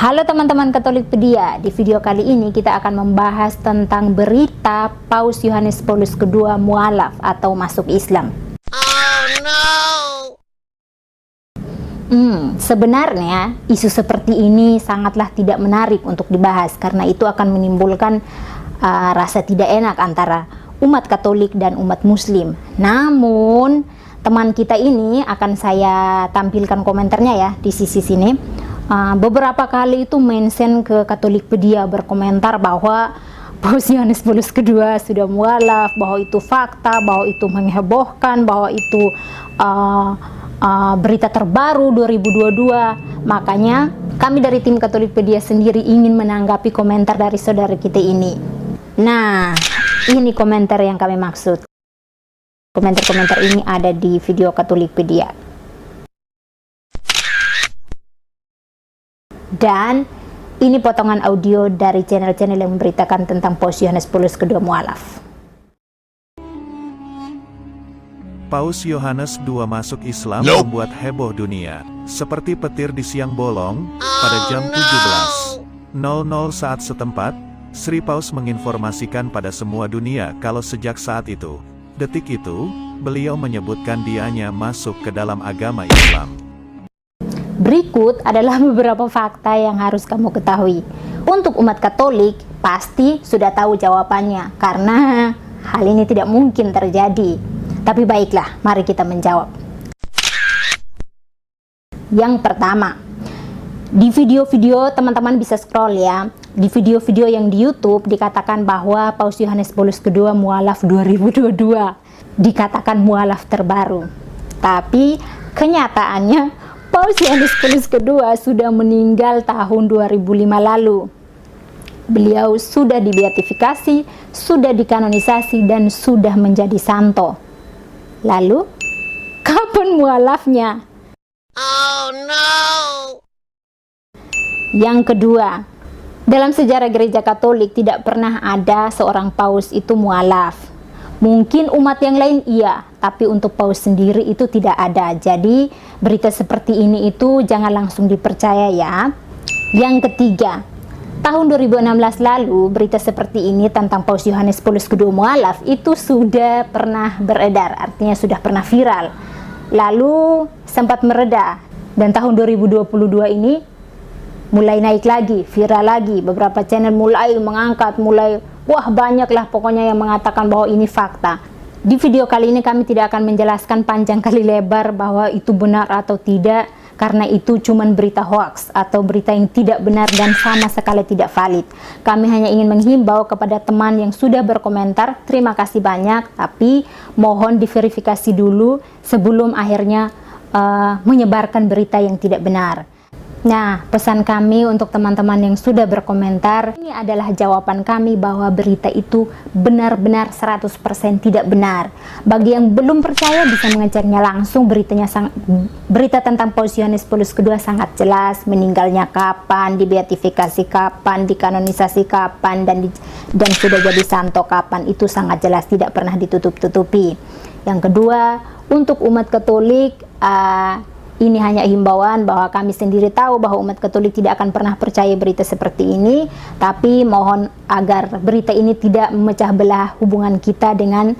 Halo teman-teman Katolikpedia, di video kali ini kita akan membahas tentang berita Paus Yohanes Paulus II mualaf atau masuk Islam. Oh no! Sebenarnya isu seperti ini sangatlah tidak menarik untuk dibahas karena itu akan menimbulkan rasa tidak enak antara umat Katolik dan umat Muslim. Namun teman kita ini akan saya tampilkan komentarnya ya di sisi sini. Beberapa kali itu mention ke Katolikpedia berkomentar bahwa Paus Yohanes Paulus II sudah mualaf, bahwa itu fakta, bahwa itu menghebohkan, bahwa itu berita terbaru 2022. Makanya kami dari tim Katolikpedia sendiri ingin menanggapi komentar dari saudara kita ini. Nah, ini komentar yang kami maksud. Komentar-komentar ini ada di video Katolikpedia. Dan ini potongan audio dari channel-channel yang memberitakan tentang Paus Yohanes Paulus II mualaf. Paus Yohanes II masuk Islam membuat heboh dunia. Seperti petir di siang bolong, pada jam 17.00 saat setempat, Sri Paus menginformasikan pada semua dunia kalau sejak saat itu, detik itu, beliau menyebutkan dianya masuk ke dalam agama Islam. Berikut adalah beberapa fakta yang harus kamu ketahui. Untuk umat Katolik, pasti sudah tahu jawabannya, karena hal ini tidak mungkin terjadi. Tapi baiklah, mari kita menjawab. Yang pertama, di video-video teman-teman bisa scroll ya. Di video-video yang di YouTube dikatakan bahwa Paus Yohanes Paulus II mualaf 2022. Dikatakan mualaf terbaru. Tapi kenyataannya Paus Yohanes Paulus II sudah meninggal tahun 2005 lalu. Beliau sudah dibeatifikasi, sudah dikanonisasi, dan sudah menjadi santo. Lalu, kapan mualafnya? Oh no! Yang kedua, dalam sejarah gereja Katolik tidak pernah ada seorang paus itu mualaf. Mungkin umat yang lain iya, tapi untuk paus sendiri itu tidak ada. Jadi berita seperti ini itu jangan langsung dipercaya ya. Yang ketiga, tahun 2016 lalu berita seperti ini tentang Paus Yohanes Paulus II mualaf itu sudah pernah beredar, artinya sudah pernah viral. Lalu sempat mereda dan tahun 2022 ini mulai naik lagi, viral lagi. Beberapa channel mulai mengangkat, wah banyaklah pokoknya yang mengatakan bahwa ini fakta. Di video kali ini kami tidak akan menjelaskan panjang kali lebar bahwa itu benar atau tidak, karena itu cuma berita hoax atau berita yang tidak benar dan sama sekali tidak valid. Kami hanya ingin menghimbau kepada teman yang sudah berkomentar, terima kasih banyak, tapi mohon diverifikasi dulu sebelum akhirnya menyebarkan berita yang tidak benar. Nah, pesan kami untuk teman-teman yang sudah berkomentar, ini adalah jawaban kami bahwa berita itu benar-benar 100% tidak benar. Bagi yang belum percaya bisa mengeceknya langsung, berita tentang Paus Yohanes Paulus II sangat jelas, meninggalnya kapan, dibeatifikasi kapan, dikanonisasi kapan, dan sudah jadi santo kapan, itu sangat jelas, tidak pernah ditutup-tutupi. Yang kedua, untuk umat Katolik, ini hanya himbauan bahwa kami sendiri tahu bahwa umat Katolik tidak akan pernah percaya berita seperti ini, tapi mohon agar berita ini tidak memecah belah hubungan kita dengan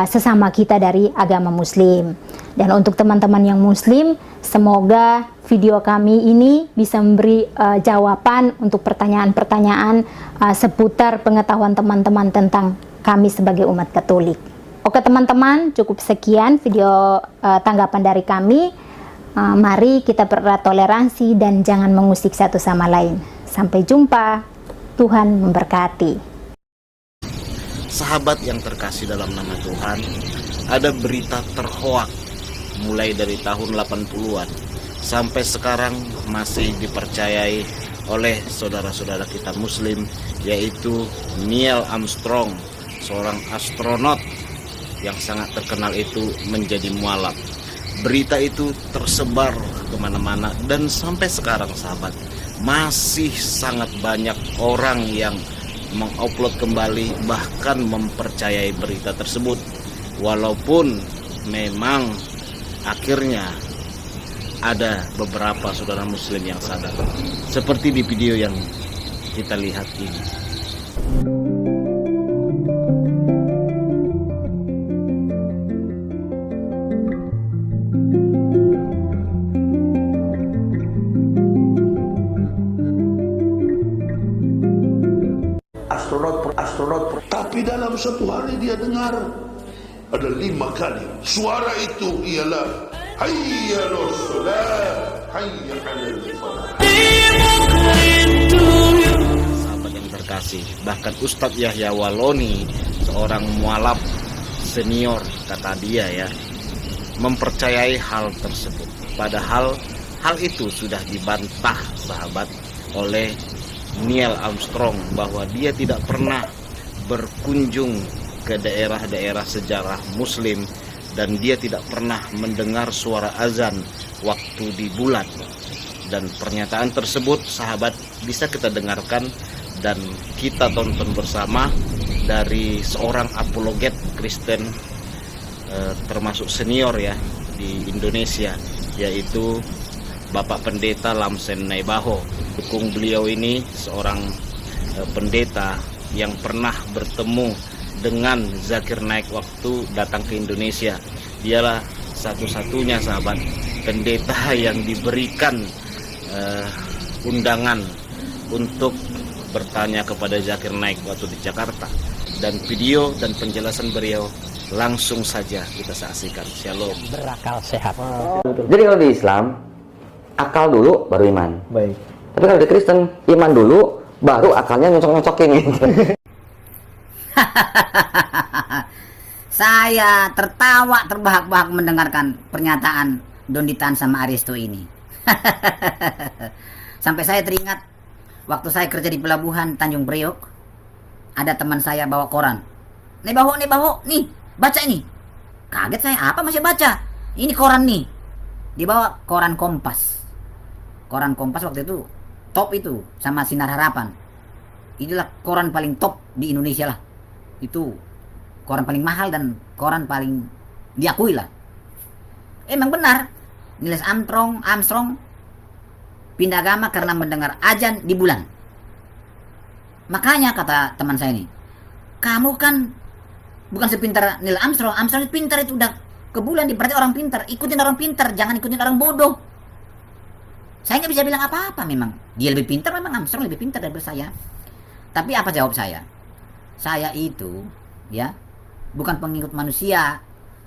sesama kita dari agama Muslim. Dan untuk teman-teman yang Muslim, semoga video kami ini bisa memberi jawaban untuk pertanyaan-pertanyaan seputar pengetahuan teman-teman tentang kami sebagai umat Katolik. Oke teman-teman, cukup sekian video tanggapan dari kami. Mari kita bererat toleransi dan jangan mengusik satu sama lain. Sampai jumpa. Tuhan memberkati. Sahabat yang terkasih dalam nama Tuhan, ada berita terhoak mulai dari tahun 80-an sampai sekarang masih dipercayai oleh saudara-saudara kita Muslim, yaitu Neil Armstrong, seorang astronot yang sangat terkenal itu menjadi mualaf. Berita itu tersebar kemana-mana dan sampai sekarang sahabat masih sangat banyak orang yang mengupload kembali bahkan mempercayai berita tersebut, walaupun memang akhirnya ada beberapa saudara muslim yang sadar, seperti di video yang kita lihat ini. Astronot, tapi dalam satu hari dia dengar ada 5 kali suara itu ialah hayya 'alas salat, hayya 'alal falah. Sahabat yang terkasih, bahkan Ustadz Yahya Waloni, seorang mualaf senior, kata dia ya, mempercayai hal tersebut. Padahal hal itu sudah dibantah sahabat oleh Neil Armstrong, bahwa dia tidak pernah berkunjung ke daerah-daerah sejarah muslim dan dia tidak pernah mendengar suara azan waktu di bulan. Dan pernyataan tersebut sahabat bisa kita dengarkan dan kita tonton bersama dari seorang apologet Kristen termasuk senior ya di Indonesia, yaitu Bapak Pendeta Lamsen Naibaho. Dukung beliau ini seorang pendeta yang pernah bertemu dengan Zakir Naik waktu datang ke Indonesia. Dialah satu-satunya sahabat pendeta yang diberikan undangan untuk bertanya kepada Zakir Naik waktu di Jakarta. Dan video dan penjelasan beliau langsung saja kita saksikan. Shalom. Berakal sehat. Jadi kalau di Islam, akal dulu baru iman. Baik. Tapi kalau di Kristen, iman dulu baru akalnya nyocok-nyocokin gitu. Saya tertawa terbahak-bahak mendengarkan pernyataan Donditan sama Aristo ini. Sampai saya teringat waktu saya kerja di pelabuhan Tanjung Priok, ada teman saya bawa koran. Nih bawa, nih baca ini. Kaget saya, apa masih baca? Ini koran nih. Dibawa koran Kompas. Koran Kompas waktu itu top itu sama Sinar Harapan. Inilah koran paling top di Indonesia lah. Itu koran paling mahal dan koran paling diakui lah. Emang benar, Neil Armstrong pindah agama karena mendengar azan di bulan. Makanya kata teman saya ini, kamu kan bukan sepintar Neil Armstrong. Armstrong itu pintar, itu udah ke bulan, berarti orang pintar. Ikutin orang pintar, jangan ikutin orang bodoh. Saya nggak bisa bilang apa-apa memang. Dia lebih pintar, memang Armstrong lebih pintar daripada saya. Tapi apa jawab saya? Saya itu, ya, bukan pengikut manusia.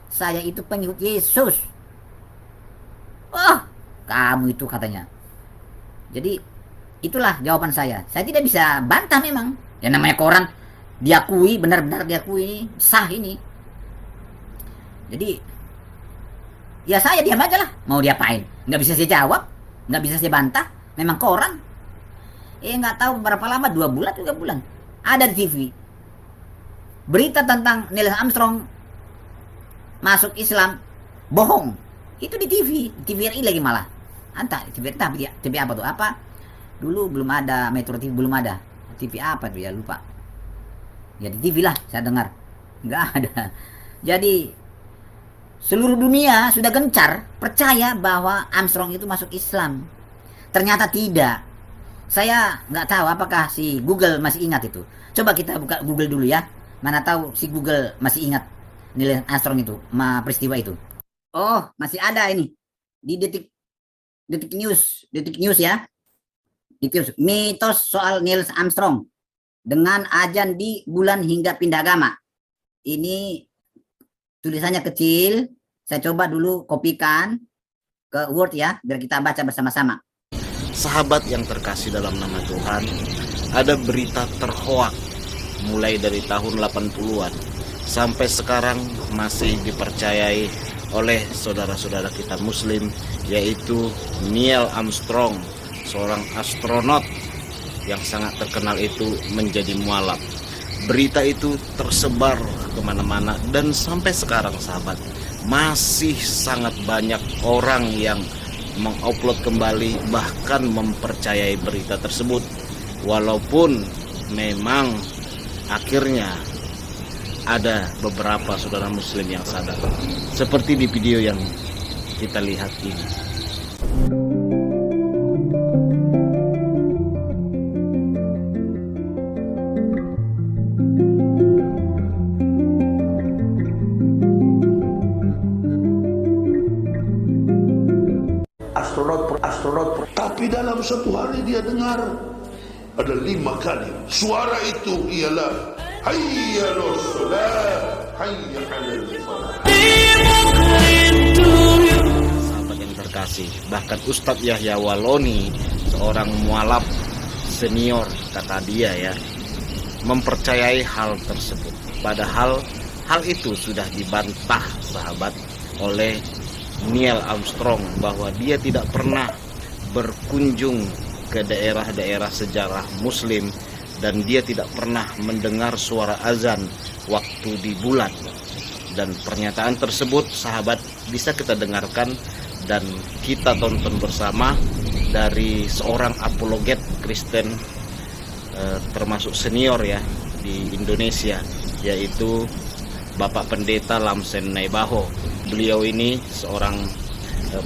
Saya itu pengikut Yesus. Oh, kamu itu katanya. Jadi, itulah jawaban saya. Saya tidak bisa bantah memang. Yang namanya koran, diakui, benar-benar diakui, sah ini. Jadi, ya saya diam aja lah. Mau diapain? Nggak bisa saya jawab. Nggak bisa saya bantah, memang koran. Nggak tahu berapa lama, 2 bulan, 3 bulan. Ada di TV. Berita tentang Neil Armstrong masuk Islam, bohong. Itu di TV, TVRI lagi malah. Entah, TV apa tuh, apa? Dulu belum ada, Metro TV belum ada. TV apa tuh ya, lupa. Ya di TV lah, saya dengar. Nggak ada. Jadi, seluruh dunia sudah gencar percaya bahwa Armstrong itu masuk Islam. Ternyata tidak. Saya nggak tahu apakah si Google masih ingat itu. Coba kita buka Google dulu ya. Mana tahu si Google masih ingat Neil Armstrong itu, peristiwa itu. Oh, masih ada ini. Di Detik News ya. Mitos soal Neil Armstrong dengan azan di bulan hingga pindah agama. Ini tulisannya kecil, saya coba dulu kopikan ke Word ya, biar kita baca bersama-sama. Sahabat yang terkasih dalam nama Tuhan, ada berita terhoak mulai dari tahun 80-an sampai sekarang masih dipercayai oleh saudara-saudara kita muslim, yaitu Neil Armstrong, seorang astronot yang sangat terkenal itu menjadi mualaf. Berita itu tersebar kemana-mana dan sampai sekarang sahabat masih sangat banyak orang yang mengupload kembali bahkan mempercayai berita tersebut, walaupun memang akhirnya ada beberapa saudara muslim yang sadar, seperti di video yang kita lihat ini. satu hari dia dengar ada 5 kali. Suara itu ialah hayya ala salat, hayya ala falah. Sahabat yang terkasih, bahkan Ustadz Yahya Waloni, seorang mualaf senior, kata dia ya, mempercayai hal tersebut. Padahal hal itu sudah dibantah sahabat oleh Neil Armstrong, bahwa dia tidak pernah berkunjung ke daerah-daerah sejarah muslim dan dia tidak pernah mendengar suara azan waktu di bulan. Dan pernyataan tersebut sahabat bisa kita dengarkan dan kita tonton bersama dari seorang apologet Kristen termasuk senior ya di Indonesia, yaitu Bapak Pendeta Lamsen Naibaho. Beliau ini seorang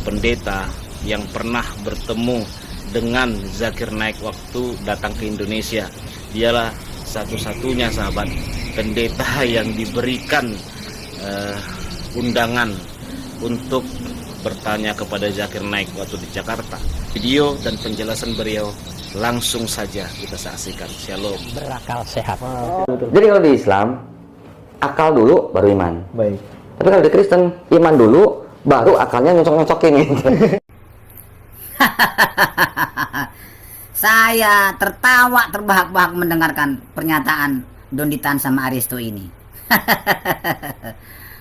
pendeta yang pernah bertemu dengan Zakir Naik waktu datang ke Indonesia. Dialah satu-satunya sahabat pendeta yang diberikan undangan untuk bertanya kepada Zakir Naik waktu di Jakarta. Video dan penjelasan beliau langsung saja kita saksikan. Shalom. Berakal sehat. Jadi kalau di Islam, akal dulu baru iman. Baik. Tapi kalau di Kristen, iman dulu baru akalnya nyocok-nyocokin gitu. Saya tertawa terbahak-bahak mendengarkan pernyataan Donditan sama Aristo ini.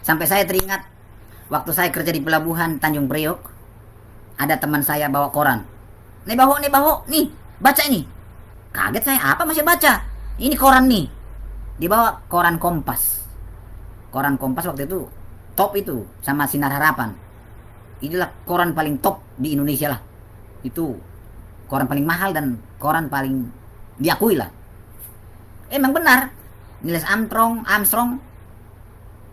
Sampai saya teringat waktu saya kerja di pelabuhan Tanjung Priok, ada teman saya bawa koran. Nih baho, nih baca ini. Kaget saya, apa masih baca? Ini koran nih. Dibawa koran Kompas. Koran Kompas waktu itu top itu sama Sinar Harapan. Inilah koran paling top di Indonesia lah. Itu koran paling mahal dan koran paling diakui lah. Emang benar, Neil Armstrong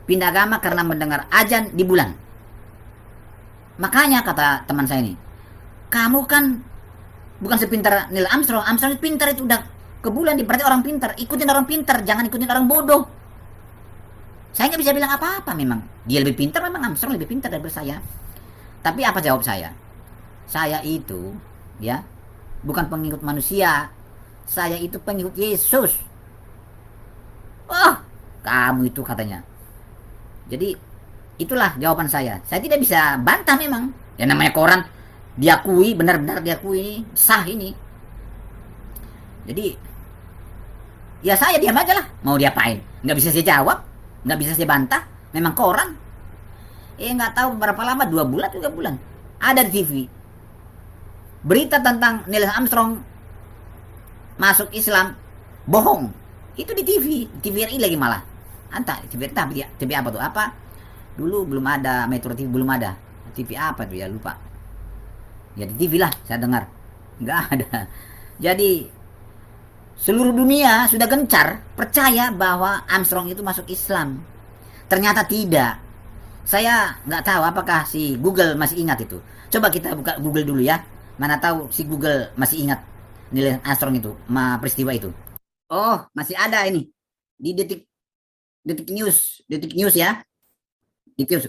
pindah agama karena mendengar azan di bulan. Makanya kata teman saya ini, kamu kan bukan sepintar Neil Armstrong. Armstrong itu pintar, itu udah ke bulan, berarti orang pintar. Ikutin orang pintar, jangan ikutin orang bodoh. Saya nggak bisa bilang apa-apa memang. Dia lebih pintar, memang Armstrong lebih pintar daripada saya. Tapi apa jawab saya? Saya itu ya bukan pengikut manusia. Saya itu pengikut Yesus. Oh, kamu itu katanya. Jadi itulah jawaban saya. Saya tidak bisa bantah memang. Ya namanya koran diakui, benar-benar diakui, sah ini. Jadi ya saya diam aja lah. Mau diapain? Nggak bisa saya jawab, nggak bisa saya bantah. Memang koran. Nggak tahu berapa lama, 2 bulan, 3 bulan. Ada di TV. Berita tentang Neil Armstrong masuk Islam, bohong. Itu di TV, TVRI lagi malah. Entah, TV apa tuh? Apa? Dulu belum ada Metro TV, belum ada. TV apa tuh ya, lupa. Ya di TV lah saya dengar. Nggak ada. Jadi seluruh dunia sudah gencar percaya bahwa Armstrong itu masuk Islam. Ternyata tidak. Saya nggak tahu apakah si Google masih ingat itu. Coba kita buka Google dulu ya. Mana tahu si Google masih ingat Neil Armstrong itu, peristiwa itu. Oh, masih ada ini. Di detik news ya.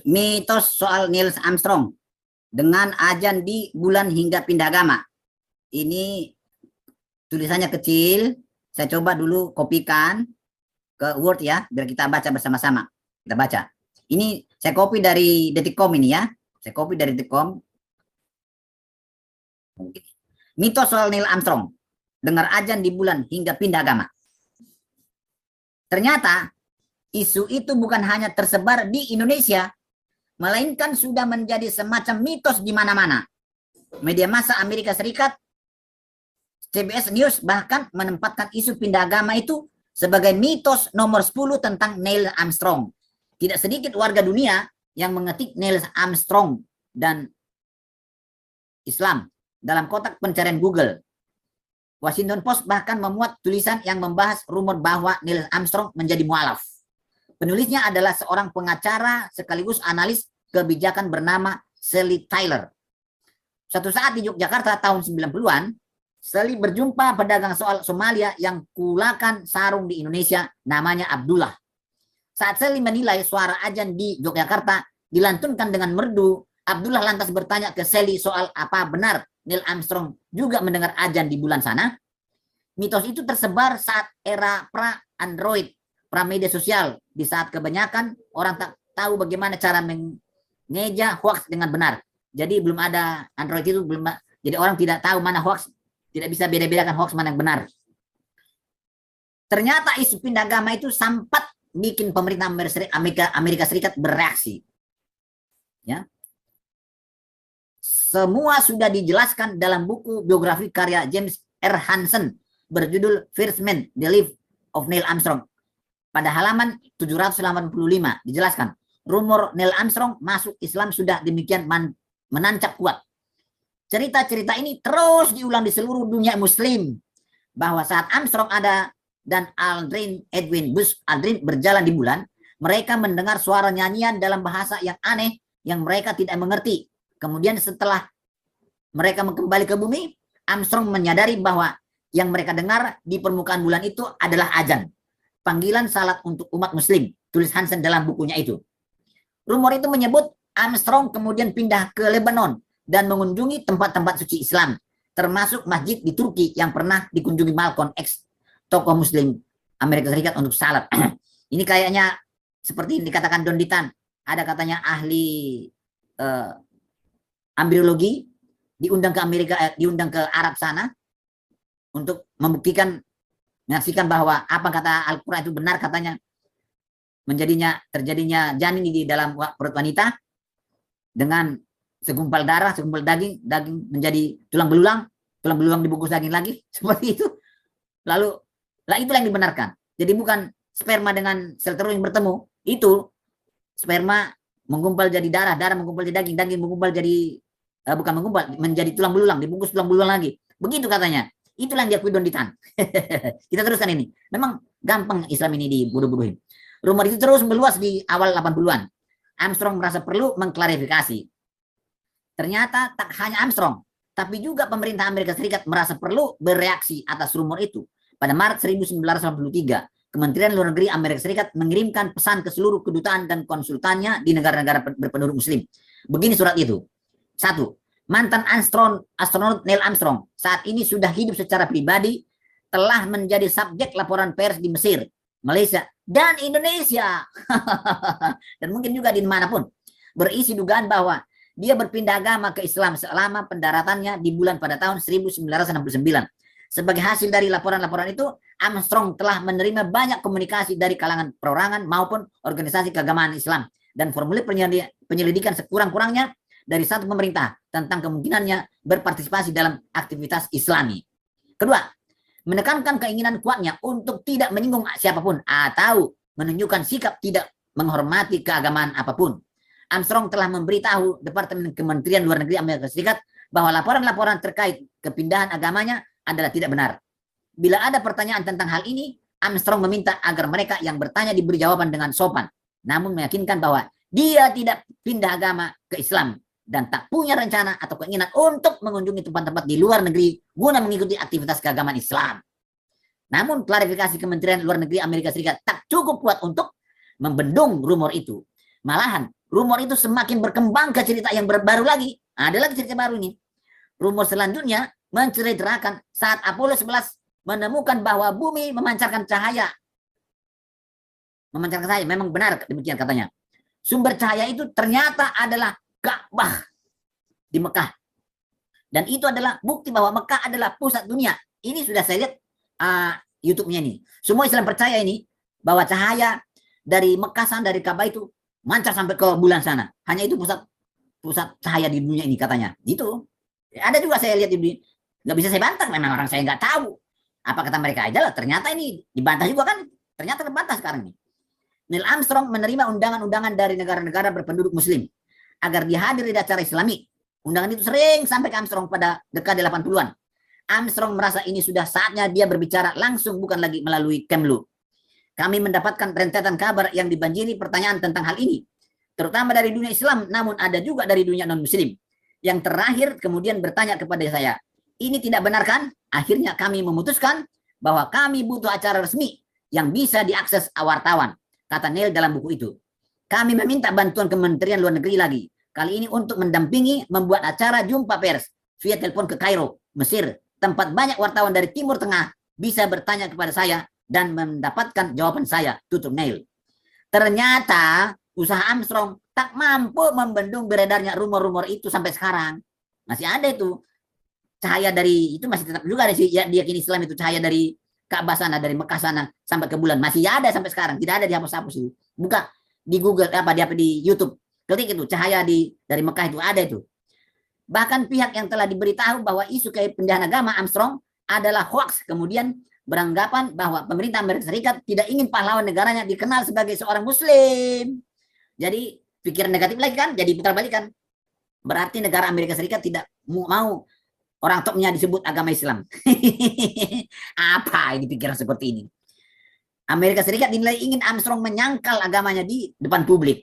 Mitos soal Neil Armstrong dengan azan di bulan hingga pindah agama. Ini tulisannya kecil. Saya coba dulu kopikan ke Word ya, biar kita baca bersama-sama. Kita baca. Ini saya copy dari Detikcom ini ya. Saya copy dari Detikcom. Mitos soal Neil Armstrong dengar azan di bulan hingga pindah agama. Ternyata isu itu bukan hanya tersebar di Indonesia, melainkan sudah menjadi semacam mitos di mana-mana. Media massa Amerika Serikat, CBS News bahkan menempatkan isu pindah agama itu sebagai mitos nomor 10 tentang Neil Armstrong. Tidak sedikit warga dunia yang mengetik Neil Armstrong dan Islam dalam kotak pencarian Google. Washington Post bahkan memuat tulisan yang membahas rumor bahwa Neil Armstrong menjadi mualaf. Penulisnya adalah seorang pengacara sekaligus analis kebijakan bernama Sally Tyler. Suatu saat di Yogyakarta tahun 90-an, Sally berjumpa pedagang soal Somalia yang kulakan sarung di Indonesia, namanya Abdullah. Saat Sally menilai suara azan di Yogyakarta dilantunkan dengan merdu, Abdullah lantas bertanya ke Sally soal apa benar Neil Armstrong juga mendengar azan di bulan sana? Mitos itu tersebar saat era pra-Android, pra-media sosial, di saat kebanyakan orang tak tahu bagaimana cara mengeja hoax dengan benar. Jadi belum ada Android itu, jadi orang tidak tahu mana hoax, tidak bisa beda-bedakan hoax mana yang benar. Ternyata isu pindah agama itu sempat bikin pemerintah Amerika Serikat bereaksi. Ya. Semua sudah dijelaskan dalam buku biografi karya James R. Hansen berjudul First Man, The Life of Neil Armstrong. Pada halaman 785 dijelaskan, rumor Neil Armstrong masuk Islam sudah demikian menancap kuat. Cerita-cerita ini terus diulang di seluruh dunia muslim, bahwa saat Armstrong ada dan Aldrin Edwin Buzz Aldrin berjalan di bulan, mereka mendengar suara nyanyian dalam bahasa yang aneh yang mereka tidak mengerti. Kemudian setelah mereka kembali ke bumi, Armstrong menyadari bahwa yang mereka dengar di permukaan bulan itu adalah azan, panggilan salat untuk umat muslim, tulis Hansen dalam bukunya itu. Rumor itu menyebut Armstrong kemudian pindah ke Lebanon dan mengunjungi tempat-tempat suci Islam, termasuk masjid di Turki yang pernah dikunjungi Malcolm X, tokoh muslim Amerika Serikat, untuk salat. Ini kayaknya seperti yang dikatakan Don Ditan, ada katanya ahli embriologi diundang ke diundang ke Arab sana untuk membuktikan, menyaksikan bahwa apa kata Al-Quran itu benar, katanya terjadinya janin di dalam perut wanita dengan segumpal darah, segumpal daging menjadi tulang belulang dibungkus daging lagi, seperti itu. Lalu, itulah yang dibenarkan. Jadi bukan sperma dengan sel telur yang bertemu, itu sperma menggumpal jadi darah menggumpal jadi daging menggumpal jadi menjadi tulang belulang, dibungkus tulang belulang lagi. Begitu katanya. Itulah yang diakui Don Ditan. Kita teruskan ini. Memang gampang Islam ini dibodoh-bodohin. Rumor itu terus meluas di awal 80-an. Armstrong merasa perlu mengklarifikasi. Ternyata tak hanya Armstrong, tapi juga pemerintah Amerika Serikat merasa perlu bereaksi atas rumor itu. Pada Maret 1983, Kementerian Luar Negeri Amerika Serikat mengirimkan pesan ke seluruh kedutaan dan konsultannya di negara-negara berpenduduk muslim. Begini surat itu. 1. Mantan astronot Neil Armstrong saat ini sudah hidup secara pribadi, telah menjadi subjek laporan pers di Mesir, Malaysia, dan Indonesia. Dan mungkin juga di manapun. Berisi dugaan bahwa dia berpindah agama ke Islam selama pendaratannya di bulan pada tahun 1969. Sebagai hasil dari laporan-laporan itu, Armstrong telah menerima banyak komunikasi dari kalangan perorangan maupun organisasi keagamaan Islam dan formulir penyelidikan sekurang-kurangnya dari satu pemerintah tentang kemungkinannya berpartisipasi dalam aktivitas Islami. Kedua, menekankan keinginan kuatnya untuk tidak menyinggung siapapun atau menunjukkan sikap tidak menghormati keagamaan apapun. Armstrong telah memberitahu Departemen Kementerian Luar Negeri Amerika Serikat bahwa laporan-laporan terkait kepindahan agamanya adalah tidak benar. Bila ada pertanyaan tentang hal ini, Armstrong meminta agar mereka yang bertanya diberi jawaban dengan sopan, namun meyakinkan bahwa dia tidak pindah agama ke Islam dan tak punya rencana atau keinginan untuk mengunjungi tempat-tempat di luar negeri guna mengikuti aktivitas keagamaan Islam. Namun klarifikasi Kementerian Luar Negeri Amerika Serikat tak cukup kuat untuk membendung rumor itu. Malahan, rumor itu semakin berkembang ke cerita yang baru lagi. Ada lagi cerita baru ini. Rumor selanjutnya menceritakan saat Apollo 11 menemukan bahwa bumi memancarkan cahaya. Memang benar demikian katanya. Sumber cahaya itu ternyata adalah Ka'bah di Mekah. Dan itu adalah bukti bahwa Mekah adalah pusat dunia. Ini sudah saya lihat YouTube-nya ini. Semua Islam percaya ini bahwa cahaya dari Mekah sana, dari Ka'bah itu mancar sampai ke bulan sana. Hanya itu pusat cahaya di dunia ini katanya. Itu ada juga saya lihat di, nggak bisa saya bantah. Memang orang saya nggak tahu apa kata mereka aja lah. Ternyata ini dibantah juga kan. Ternyata terbantah sekarang ini. Neil Armstrong menerima undangan-undangan dari negara-negara berpenduduk Muslim agar dia hadir di acara Islami. Undangan itu sering sampai ke Armstrong pada dekade 80-an. Armstrong merasa ini sudah saatnya dia berbicara langsung, bukan lagi melalui Kemlu. Kami mendapatkan rentetan kabar yang dibanjiri pertanyaan tentang hal ini, terutama dari dunia Islam, namun ada juga dari dunia non-Muslim. Yang terakhir kemudian bertanya kepada saya, ini tidak benar kan? Akhirnya kami memutuskan bahwa kami butuh acara resmi yang bisa diakses wartawan, kata Neil dalam buku itu. Kami meminta bantuan Kementerian Luar Negeri lagi, kali ini untuk mendampingi membuat acara jumpa pers via telepon ke Kairo, Mesir, tempat banyak wartawan dari Timur Tengah bisa bertanya kepada saya dan mendapatkan jawaban saya, tutup nail. Ternyata usaha Armstrong tak mampu membendung beredarnya rumor-rumor itu sampai sekarang. Masih ada itu cahaya dari, itu masih tetap juga ada sih ya, dia kini Islam itu cahaya dari Ka'bah sana, dari Mekah sana sampai ke bulan, masih ada sampai sekarang, tidak ada dihapus-hapus itu. Buka di Google di YouTube, ketik itu cahaya dari Mekah itu ada itu. Bahkan pihak yang telah diberitahu bahwa isu kepindahan agama Armstrong adalah hoax kemudian beranggapan bahwa pemerintah Amerika Serikat tidak ingin pahlawan negaranya dikenal sebagai seorang Muslim. Jadi pikiran negatif lagi kan, jadi putar balik kan. Berarti negara Amerika Serikat tidak mau orang topnya disebut agama Islam. Apa ini pikiran seperti ini? Amerika Serikat dinilai ingin Armstrong menyangkal agamanya di depan publik.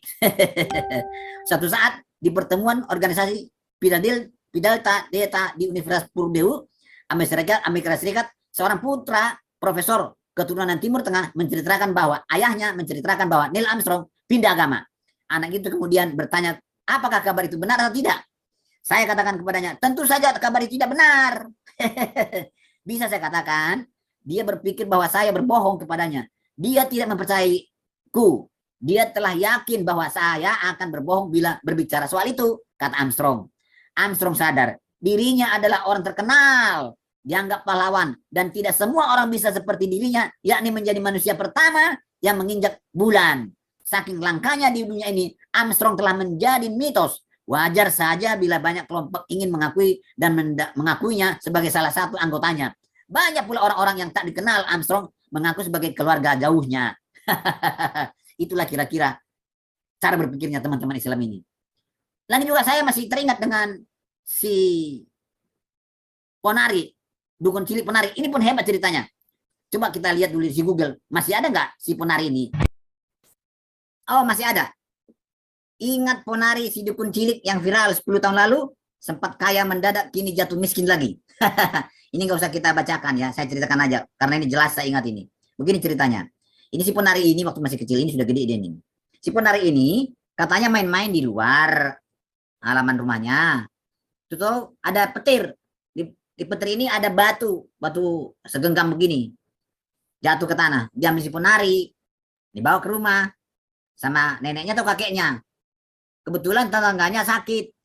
Suatu saat di pertemuan organisasi Pi Delta Theta di Universitas Purdue, Amerika Serikat, seorang putra profesor keturunan Timur Tengah menceritakan bahwa ayahnya menceritakan bahwa Neil Armstrong pindah agama. Anak itu kemudian bertanya, apakah kabar itu benar atau tidak? Saya katakan kepadanya, tentu saja kabar itu tidak benar. Bisa saya katakan, dia berpikir bahwa saya berbohong kepadanya. Dia tidak mempercayaiku. Dia telah yakin bahwa saya akan berbohong bila berbicara soal itu, kata Armstrong. Armstrong sadar, dirinya adalah orang terkenal, dianggap pahlawan, dan tidak semua orang bisa seperti dirinya, yakni menjadi manusia pertama yang menginjak bulan. Saking langkanya di dunia ini, Armstrong telah menjadi mitos. Wajar saja bila banyak kelompok ingin mengakui dan mengakuinya sebagai salah satu anggotanya. Banyak pula orang-orang yang tak dikenal Armstrong mengaku sebagai keluarga jauhnya. Itulah kira-kira cara berpikirnya teman-teman Islam ini. Lagi juga saya masih teringat dengan si Ponari, dukun cilik Ponari. Ini pun hebat ceritanya. Coba kita lihat dulu di Google. Masih ada nggak si Ponari ini? Oh, masih ada. Ingat Ponari, si dukun cilik yang viral 10 tahun lalu? Sempat kaya mendadak, kini jatuh miskin lagi. Ini nggak usah kita bacakan ya, saya ceritakan aja. Karena ini jelas saya ingat ini. Begini ceritanya. Ini si Ponari ini waktu masih kecil, ini sudah gede dia ini. Si Ponari ini katanya main-main di luar halaman rumahnya. Tuh ada petir. Di petir ini ada batu segenggam begini. Jatuh ke tanah. Diambil si Ponari, dibawa ke rumah sama neneknya atau kakeknya. Kebetulan tetangganya sakit.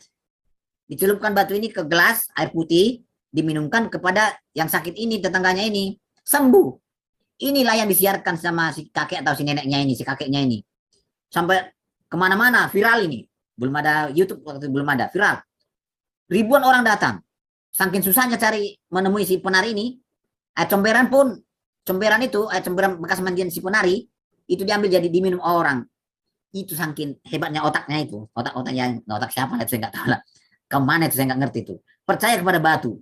Dicelupkan batu ini ke gelas air putih, diminumkan kepada yang sakit ini, tetangganya ini. Sembuh. Inilah yang disiarkan sama si kakek atau si neneknya ini, si kakeknya ini. Sampai kemana-mana, viral ini. Belum ada YouTube, waktu belum ada, viral. Ribuan orang datang. Saking susahnya cari menemui si Ponari ini, air comberan pun, air comberan bekas mandian si Ponari, itu diambil jadi diminum orang. Itu saking hebatnya otaknya itu. Otak siapa itu saya nggak tahu lah. Kemana itu saya nggak ngerti itu. Percaya kepada batu.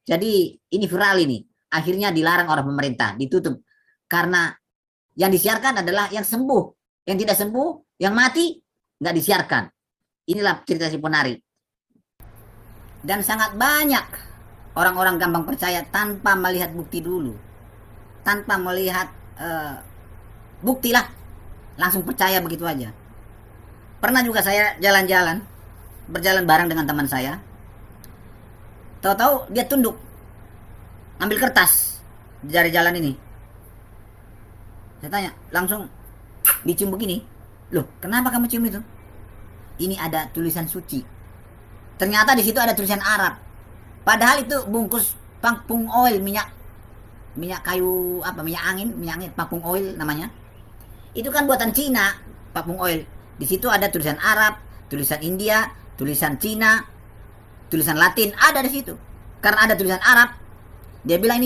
Jadi ini viral ini. Akhirnya dilarang oleh pemerintah, ditutup. Karena yang disiarkan adalah yang sembuh. Yang tidak sembuh, yang mati, nggak disiarkan. Inilah cerita si Ponari. Dan sangat banyak orang-orang gampang percaya tanpa melihat bukti dulu. Tanpa melihat bukti lah. Langsung percaya begitu aja. Pernah juga saya jalan-jalan, berjalan bareng dengan teman saya. Tahu-tahu dia tunduk, ambil kertas di jari jalan ini. Saya tanya, langsung dicium begini. Loh, kenapa kamu cium itu? Ini ada tulisan suci. Ternyata di situ ada tulisan Arab. Padahal itu bungkus pakpung oil, minyak kayu minyak angin, pakpung oil namanya. Itu kan buatan Cina, pakpung oil. Di situ ada tulisan Arab, tulisan India, tulisan Cina, tulisan Latin, ada di situ. Karena ada tulisan Arab, dia bilang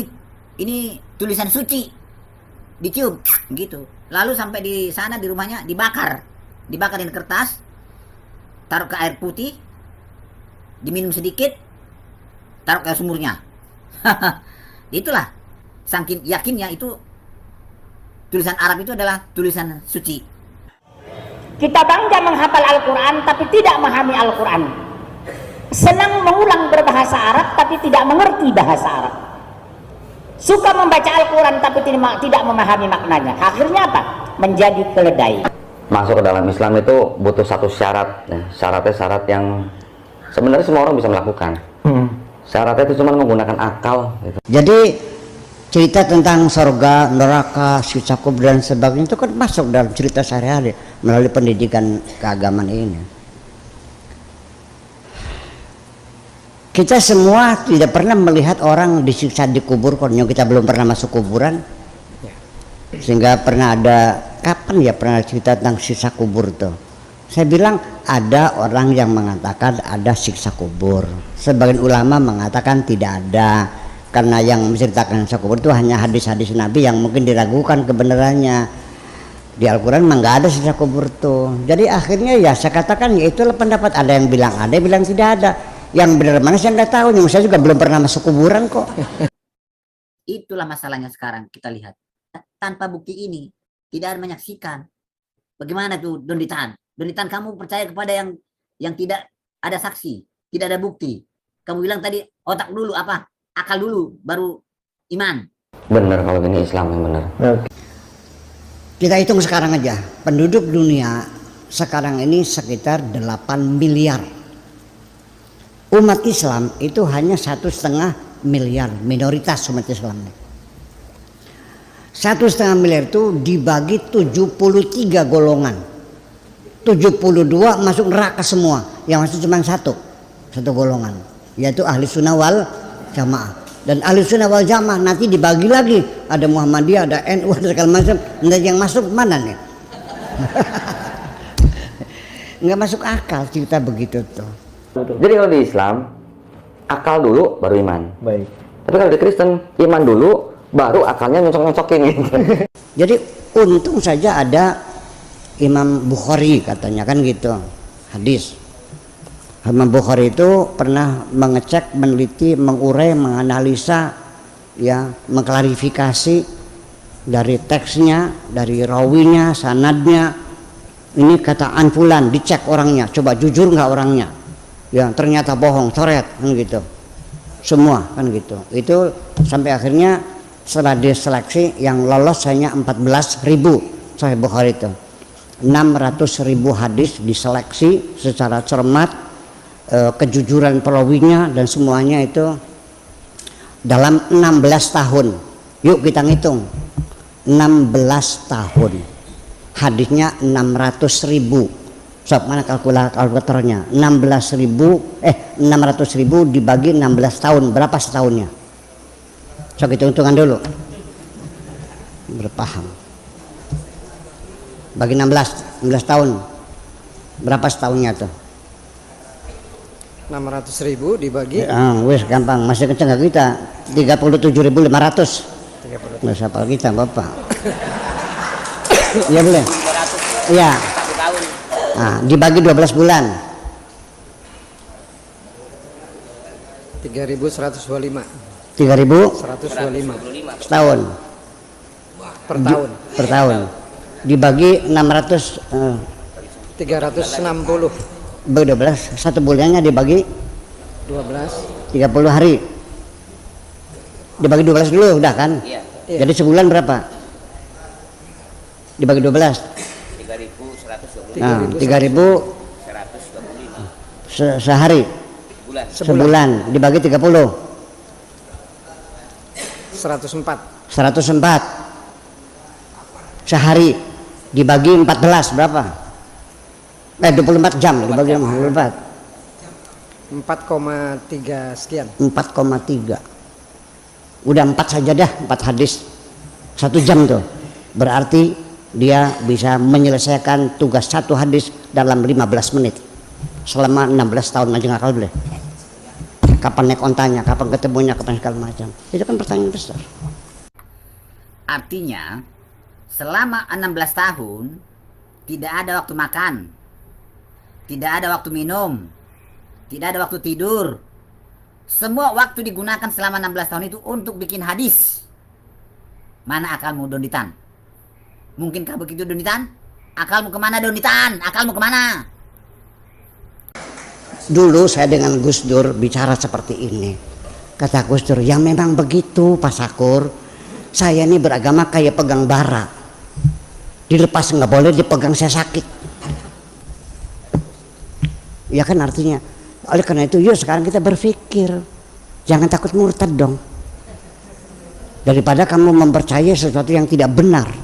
ini tulisan suci. Dicium gitu. Lalu sampai di sana di rumahnya dibakarin kertas, taruh ke air putih, diminum sedikit, taruh ke sumurnya. Itulah saking yakinnya itu tulisan Arab itu adalah tulisan suci. Kita bangga menghafal Al-Quran tapi tidak memahami Al-Quran. Senang mengulang berbahasa Arab tapi tidak mengerti bahasa Arab. Suka membaca Al-Quran tapi tidak memahami maknanya. Akhirnya apa? Menjadi keledai. Masuk ke dalam Islam itu butuh satu syarat. Ya. Syaratnya syarat yang sebenarnya semua orang bisa melakukan. Syaratnya itu cuma menggunakan akal gitu. Jadi cerita tentang surga, neraka, siksa kubur dan sebagainya itu kan masuk dalam cerita sehari-hari melalui pendidikan keagamaan ini. Kita semua tidak pernah melihat orang disiksa di kubur, karena kita belum pernah masuk kuburan. Sehingga pernah ada, kapan ya pernah cerita tentang siksa kubur tuh? Saya bilang ada orang yang mengatakan ada siksa kubur. Sebagian ulama mengatakan tidak ada, karena yang menceritakan siksa kubur itu hanya hadis-hadis Nabi yang mungkin diragukan kebenarannya. Di Al-Quran memang nggak ada siksa kubur tuh. Jadi akhirnya ya saya katakan ya itulah pendapat, ada yang bilang ada, yang bilang tidak ada. Yang benar mana saya nggak tahu, yang saya juga belum pernah masuk kuburan kok. Itulah masalahnya sekarang kita lihat. Tanpa bukti ini tidak ada menyaksikan. Bagaimana tuh Donditan? Donditan, kamu percaya kepada yang tidak ada saksi, tidak ada bukti. Kamu bilang tadi otak dulu apa? Akal dulu baru iman. Bener kalau ini Islam yang bener. Kita hitung sekarang aja, penduduk dunia sekarang ini sekitar 8 miliar. Umat Islam itu hanya 1,5 miliar, minoritas umat Islam. 1,5 miliar itu dibagi 73 golongan. 72 masuk neraka semua, yang masuk cuma satu golongan, yaitu ahli sunnah wal jamaah. Dan ahli sunnah wal jamaah nanti dibagi lagi, ada Muhammadiyah, ada NU, ada segala macam. Nanti yang masuk mana nih? Nggak masuk akal cerita begitu tuh. Jadi kalau di Islam akal dulu baru iman. Baik. Tapi kalau di Kristen iman dulu baru akalnya nyocok-nyocokin gitu. Jadi untung saja ada Imam Bukhari katanya kan gitu, hadis. Imam Bukhari itu pernah mengecek, meneliti, mengurai, menganalisa, ya, mengklarifikasi dari teksnya, dari rawinya, sanadnya. Ini kata Fulan, dicek orangnya, coba jujur nggak orangnya. Ya ternyata bohong, coret kan gitu. Semua kan gitu. Itu sampai akhirnya setelah diseleksi yang lolos hanya 14.000 Sahih Bukhari itu. 600.000 hadis diseleksi secara cermat, kejujuran perawinya dan semuanya itu dalam 16 tahun. Yuk kita ngitung. 16 tahun. Hadisnya 600.000. Sob, mana kalkulatornya? 600.000 dibagi 16 tahun, berapa setahunnya? Sok hitung-hitungan dulu. Berpaham. Bagi 16 tahun. Berapa setahunnya tuh? 600.000 dibagi. Wes gampang, masih kenceng gak kita? 37.500. Nggak usah hafal kita, Bapak. Iya boleh? Iya. Nah, dibagi 12 bulan. 3.125. 3.125 setahun. Per tahun. Per tahun. Dibagi 600 360. bagi 12, satu bulannya dibagi 12. 30 hari. Dibagi 12 dulu udah kan? Iya. Jadi sebulan berapa? Dibagi 12. 3.125. Nah, 3.125 sehari. Sebulan dibagi 30. 104. 104 sehari dibagi 14 berapa? 24 jam dibagi 24. 4,3 sekian. 4,3. Udah 4 saja dah, 4 hadis 1 jam tuh. Berarti dia bisa menyelesaikan tugas 1 hadis dalam 15 menit selama 16 tahun. Aja ngakal boleh. Kapan naik ontanya, kapan ketemunya, kapan segala macam. Itu kan pertanyaan besar. Artinya selama 16 tahun tidak ada waktu makan, tidak ada waktu minum, tidak ada waktu tidur. Semua waktu digunakan selama 16 tahun itu untuk bikin hadis. Mana akalmu, Donditan? Mungkinkah begitu, Donditan? Akalmu kemana, Donditan? Akalmu kemana? Dulu saya dengan Gus Dur bicara seperti ini. Kata Gus Dur, ya memang begitu Pak Sakur. Saya ini beragama kayak pegang bara. Dilepas nggak boleh, dipegang saya sakit. Ya kan artinya. Oleh karena itu yuk sekarang kita berpikir. Jangan takut murtad dong. Daripada kamu mempercayai sesuatu yang tidak benar.